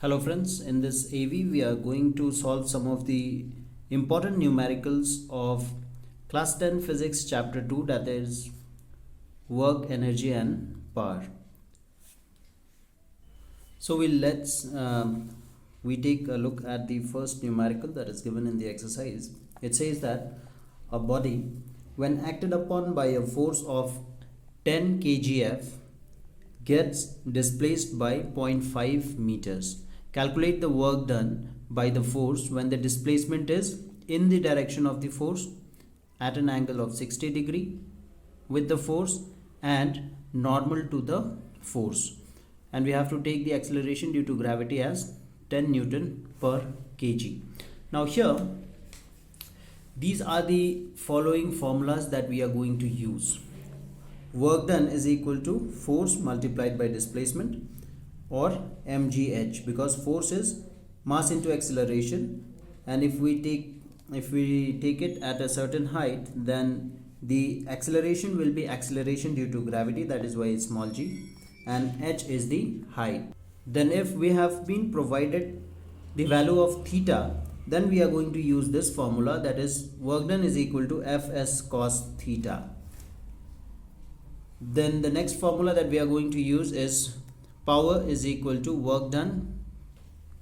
Hello friends, in this AV we are going to solve some of the important numericals of class 10 physics chapter 2, that is work, energy and power. So we take a look at the first numerical that is given in the exercise. It says that a body, when acted upon by a force of 10 kgf, gets displaced by 0.5 meters. Calculate the work done by the force when the displacement is in the direction of the force at an angle of 60 degree with the force and normal to the force. And we have to take the acceleration due to gravity as 10 Newton per kg. Now here, these are the following formulas that we are going to use. Work done is equal to force multiplied by displacement, or mgh, because force is mass into acceleration, and if we take it at a certain height, then the acceleration will be acceleration due to gravity, that is why it's small g, and h is the height. Then if we have been provided the value of theta, then we are going to use this formula, that is work done is equal to fs cos theta. Then the next formula that we are going to use is power is equal to work done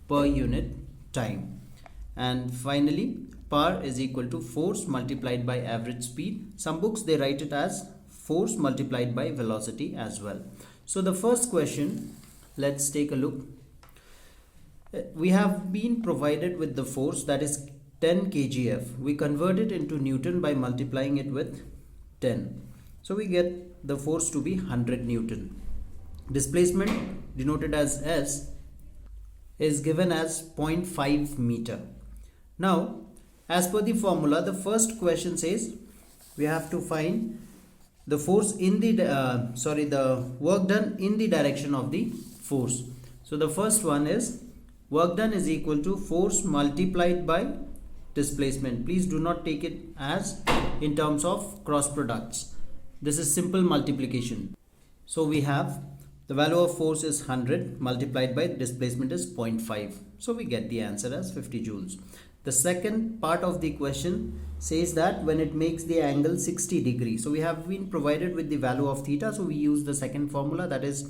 per unit time. And finally, power is equal to force multiplied by average speed. Some books they write it as force multiplied by velocity as well. So the first question, let's take a look. We have been provided with the force, that is 10 kgf. We convert it into Newton by multiplying it with 10. So we get the force to be 100 Newton. Displacement, denoted as S, is given as 0.5 meter. Now, as per the formula, the first question says we have to find the force in the work done in the direction of the force. So the first one is work done is equal to force multiplied by displacement. Please do not take it as in terms of cross products. This is simple multiplication. So we have the value of force is 100 multiplied by displacement is 0.5. So we get the answer as 50 joules. The second part of the question says that when it makes the angle 60 degrees. So we have been provided with the value of theta. So we use the second formula, that is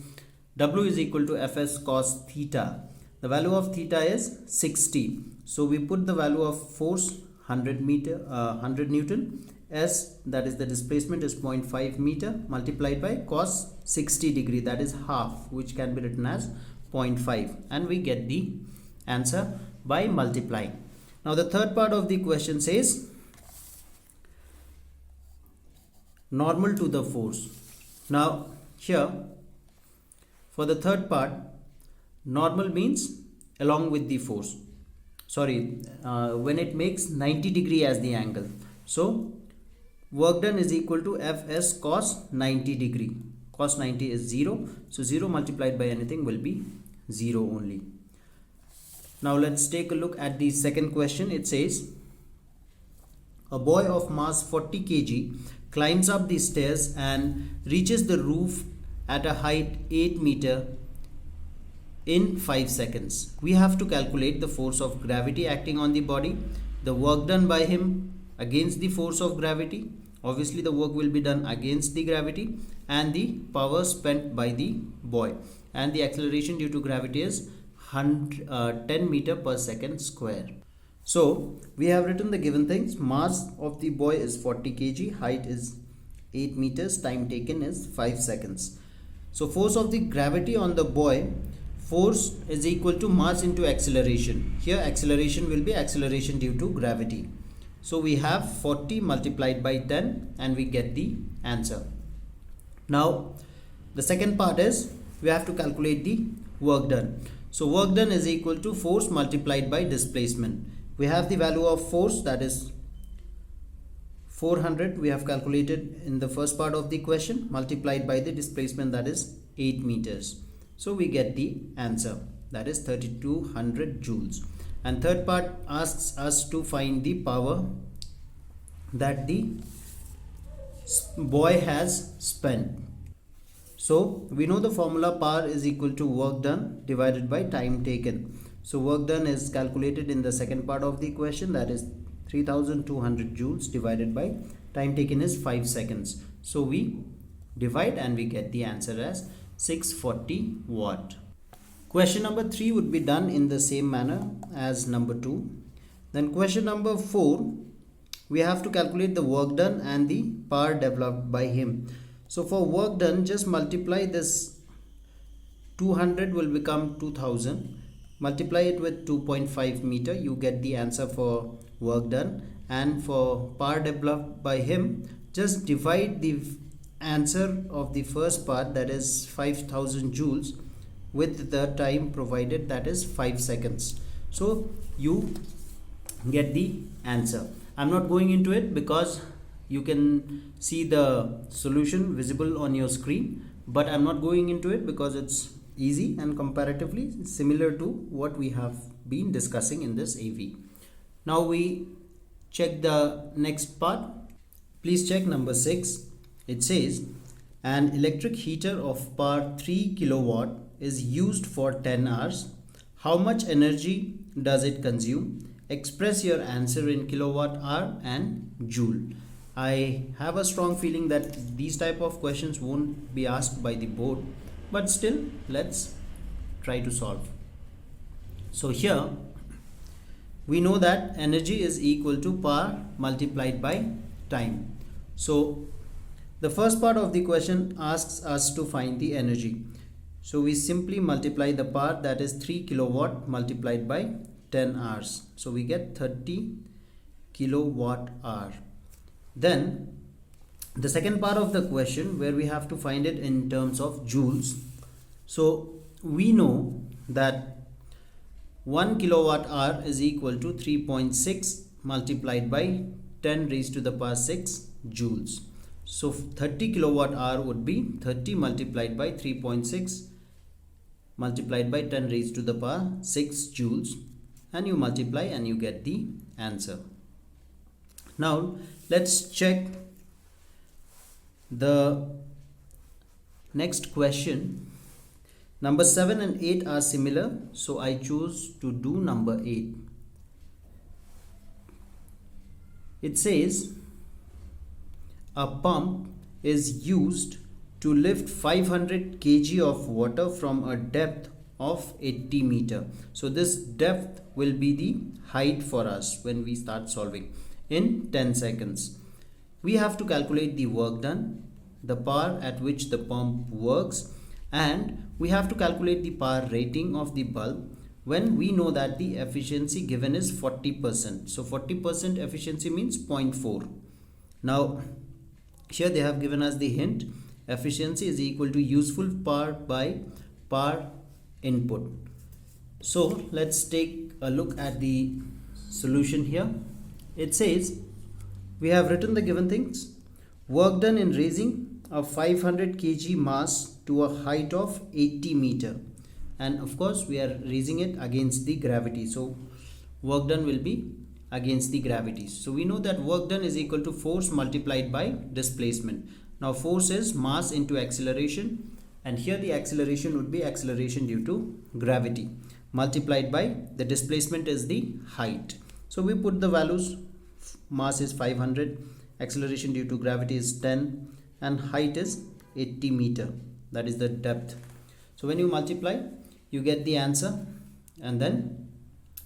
W is equal to Fs cos theta. The value of theta is 60. So we put the value of force 100 Newton. S, that is the displacement, is 0.5 meter multiplied by cos 60 degree, that is half, which can be written as 0.5, and we get the answer by multiplying. Now the third part of the question says normal to the force. Now here for the third part, normal means along with the force, when it makes 90 degree as the angle. So work done is equal to Fs cos 90 degree. Cos 90 is 0. So 0 multiplied by anything will be 0 only. Now let's take a look at the second question. It says a boy of mass 40 kg climbs up the stairs and reaches the roof at a height 8 meter in 5 seconds. We have to calculate the force of gravity acting on the body, the work done by him against the force of gravity. Obviously the work will be done against the gravity, and the power spent by the boy, and the acceleration due to gravity is 10 meter per second square. So we have written the given things. Mass of the boy is 40 kg, height is 8 meters, time taken is 5 seconds. So force of the gravity on the boy, force is equal to mass into acceleration. Here acceleration will be acceleration due to gravity. So we have 40 multiplied by 10 and we get the answer. Now the second part is we have to calculate the work done. So work done is equal to force multiplied by displacement. We have the value of force, that is 400, we have calculated in the first part of the question, multiplied by the displacement, that is 8 meters. So we get the answer, that is 3200 joules. And third part asks us to find the power that the boy has spent. So we know the formula power is equal to work done divided by time taken. So work done is calculated in the second part of the equation, that is 3200 joules divided by time taken is 5 seconds. So we divide and we get the answer as 640 watt. Question number 3 would be done in the same manner as number 2. Then question number 4, we have to calculate the work done and the power developed by him. So for work done, just multiply this 200 will become 2000. Multiply it with 2.5 meter, you get the answer for work done. And for power developed by him, just divide the answer of the first part, that is 5000 joules, with the time provided, that is 5 seconds. So you get the answer. I'm not going into it because you can see the solution visible on your screen, but I'm not going into it because it's easy and comparatively similar to what we have been discussing in this AV. Now we check the next part. Please check number 6. It says an electric heater of power 3 kilowatt is used for 10 hours. How much energy does it consume? Express your answer in kilowatt hour and joule. I have a strong feeling that these type of questions won't be asked by the board, but still let's try to solve. So here we know that energy is equal to power multiplied by time. So the first part of the question asks us to find the energy. So we simply multiply the power, that is 3 kilowatt multiplied by 10 hours. So we get 30 kilowatt hour. Then the second part of the question, where we have to find it in terms of joules. So we know that 1 kilowatt hour is equal to 3.6 multiplied by 10 raised to the power 6 joules. So 30 kilowatt hour would be 30 multiplied by 3.6 multiplied by 10 raised to the power 6 joules, and you multiply and you get the answer. Now let's check the next question. Number 7 and 8 are similar, so I choose to do number 8. It says a pump is used to lift 500 kg of water from a depth of 80 meter. So this depth will be the height for us when we start solving in 10 seconds. We have to calculate the work done, the power at which the pump works, and we have to calculate the power rating of the bulb when we know that the efficiency given is 40%. So 40% efficiency means 0.4. Now here they have given us the hint, efficiency is equal to useful power by power input. So let's take a look at the solution here. It says we have written the given things. Work done in raising a 500 kg mass to a height of 80 meter, and of course we are raising it against the gravity, so work done will be against the gravity. So we know that work done is equal to force multiplied by displacement. Now force is mass into acceleration, and here the acceleration would be acceleration due to gravity multiplied by the displacement is the height. So we put the values, mass is 500, acceleration due to gravity is 10, and height is 80 meter, that is the depth. So when you multiply you get the answer, and then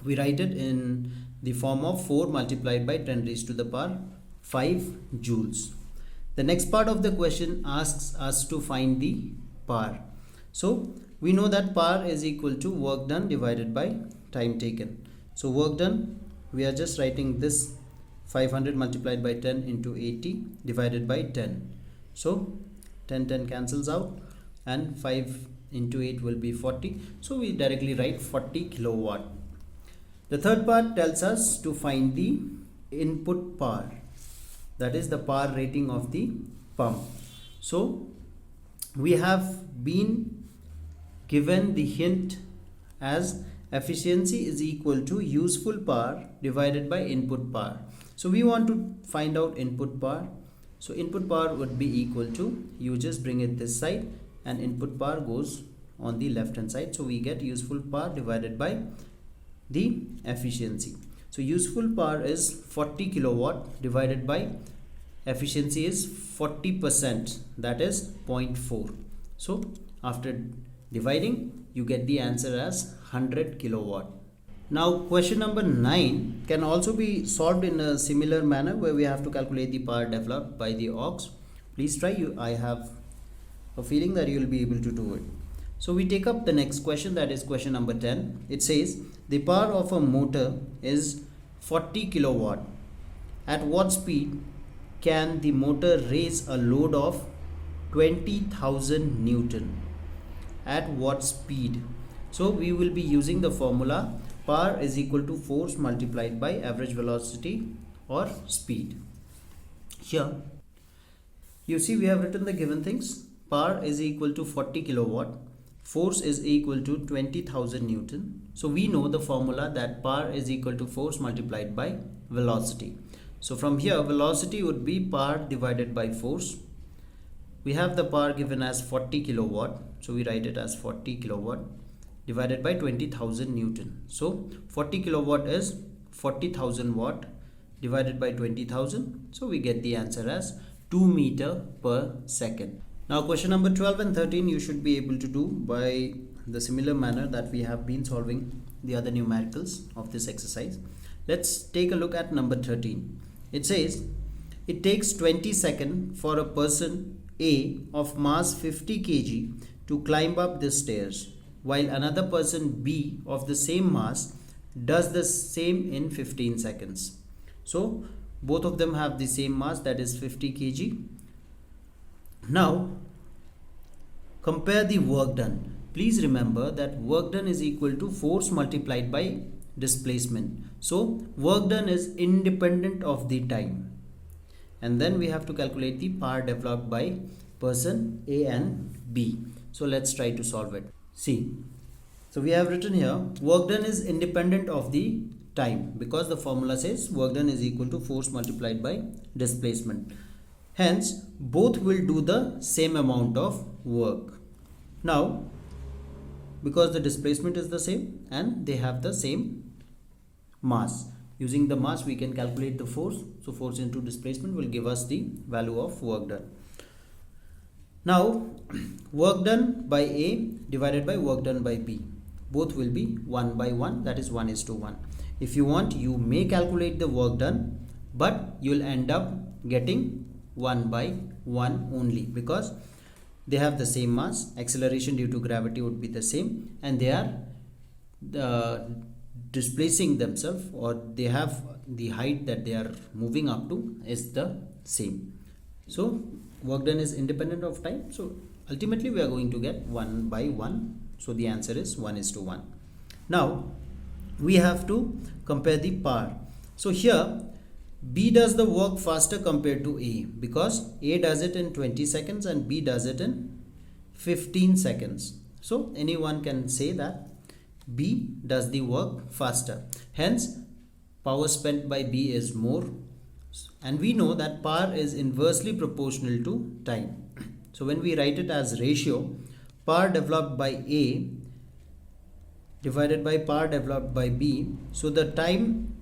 we write it in the form of 4 multiplied by 10 raised to the power 5 joules. The next part of the question asks us to find the power. So we know that power is equal to work done divided by time taken. So work done, we are just writing this 500 multiplied by 10 into 80 divided by 10. So 10 cancels out, and 5 into 8 will be 40. So we directly write 40 kilowatt. The third part tells us to find the input power, that is the power rating of the pump. So we have been given the hint as efficiency is equal to useful power divided by input power. So we want to find out input power. So input power would be equal to, you just bring it this side, and input power goes on the left hand side. So we get useful power divided by the efficiency. So useful power is 40 kilowatt divided by efficiency is 40%, that is 0.4. So after dividing, you get the answer as 100 kilowatt. Now question number 9 can also be solved in a similar manner, where we have to calculate the power developed by the aux. Please try. I have a feeling that you will be able to do it. So we take up the next question, that is question number 10. It says the power of a motor is 40 kilowatt. At what speed can the motor raise a load of 20,000 Newton? At what speed? So we will be using the formula power is equal to force multiplied by average velocity or speed. Here you see we have written the given things. Power is equal to 40 kilowatt. Force is equal to 20,000 Newton. So we know the formula that power is equal to force multiplied by velocity. So from here, velocity would be power divided by force. We have the power given as 40 kilowatt. So we write it as 40 kilowatt divided by 20,000 Newton. So 40 kilowatt is 40,000 watt divided by 20,000. So we get the answer as 2 meter per second. Now question number 12 and 13 you should be able to do by the similar manner that we have been solving the other numericals of this exercise. Let's take a look at number 13. It says it takes 20 seconds for a person A of mass 50 kg to climb up the stairs, while another person B of the same mass does the same in 15 seconds. So both of them have the same mass, that is 50 kg. Now compare the work done. Please remember that work done is equal to force multiplied by displacement. So work done is independent of the time. And then we have to calculate the power developed by person A and B. So let's try to solve it. See, so we have written here work done is independent of the time, because the formula says work done is equal to force multiplied by displacement. Hence both will do the same amount of work. Now because the displacement is the same and they have the same mass, using the mass we can calculate the force. So force into displacement will give us the value of work done. Now work done by A divided by work done by B, both will be 1 by 1, that is 1:1. If you want, you may calculate the work done, but you will end up getting 1 by 1 only, because they have the same mass, acceleration due to gravity would be the same, and they are displacing themselves, or they have the height that they are moving up to is the same. So work done is independent of time, so ultimately we are going to get 1 by 1. So the answer is 1:1. Now we have to compare the power. So here B does the work faster compared to A, because A does it in 20 seconds and B does it in 15 seconds. So anyone can say that B does the work faster. Hence power spent by B is more, and we know that power is inversely proportional to time. So when we write it as ratio, power developed by A divided by power developed by B, so the time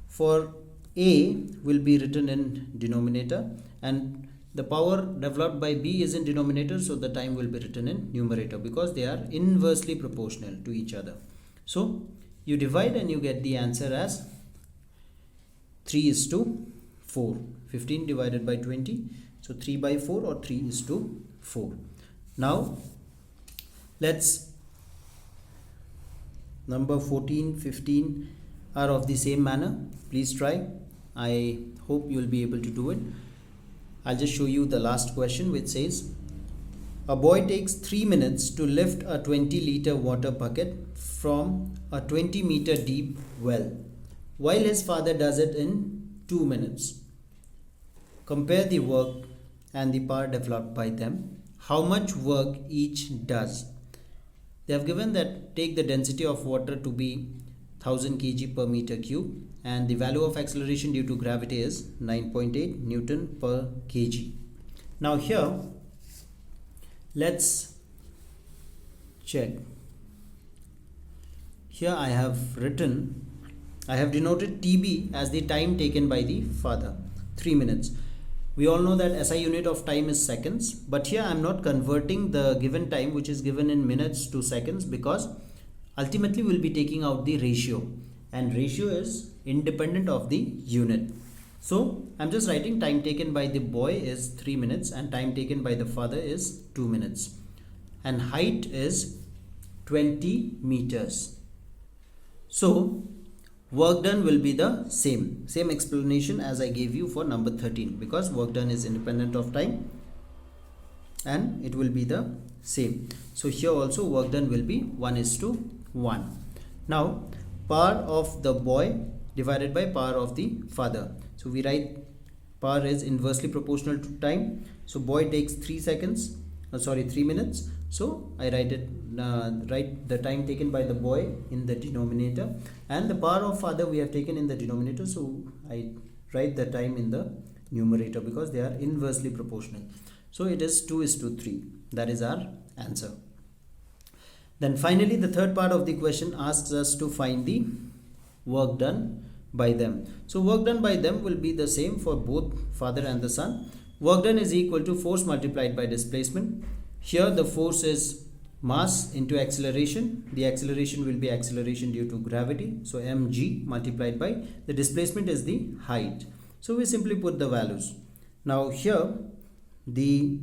for A will be written in denominator and the power developed by B is in denominator, so the time will be written in numerator, because they are inversely proportional to each other. So you divide and you get the answer as 3:4. 15 divided by 20, so 3 by 4 or 3:4. Now let's number 14, 15 are of the same manner. Please try. I hope you will be able to do it. I'll just show you the last question, which says a boy takes 3 minutes to lift a 20-liter water bucket from a 20-meter deep well, while his father does it in 2 minutes. Compare the work and the power developed by them. How much work each does? They have given that take the density of water to be 1000 kg per meter cube, and the value of acceleration due to gravity is 9.8 Newton per kg. Now here let's check. Here I have denoted TB as the time taken by the father, 3 minutes. We all know that SI unit of time is seconds, but here I am not converting the given time which is given in minutes to seconds, because ultimately we will be taking out the ratio, and ratio is independent of the unit. So I'm just writing time taken by the boy is 3 minutes and time taken by the father is 2 minutes, and height is 20 meters. So work done will be the same explanation as I gave you for number 13, because work done is independent of time and it will be the same. So here also work done will be 1:1. Now power of the boy divided by power of the father. So we write power is inversely proportional to time. So boy takes 3 minutes. So I write the time taken by the boy in the denominator, and the power of father we have taken in the denominator. So I write the time in the numerator because they are inversely proportional. So it is 2:3. That is our answer. Then finally the third part of the question asks us to find the work done by them. So work done by them will be the same for both father and the son. Work done is equal to force multiplied by displacement. Here the force is mass into acceleration. The acceleration will be acceleration due to gravity. So mg multiplied by the displacement is the height. So we simply put the values. Now here the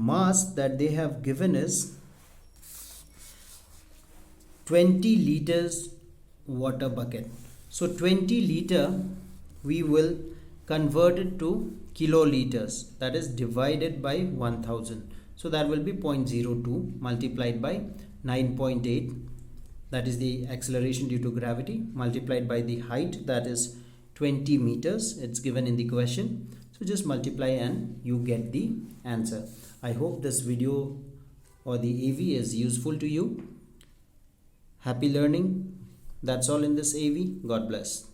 mass that they have given is 20 liters water bucket. So 20 liter we will convert it to kiloliters, that is divided by 1000. So that will be 0.02 multiplied by 9.8, that is the acceleration due to gravity, multiplied by the height, that is 20 meters. It's given in the question. So just multiply and you get the answer. I hope this video or the AV is useful to you. Happy learning. That's all in this AV. God bless.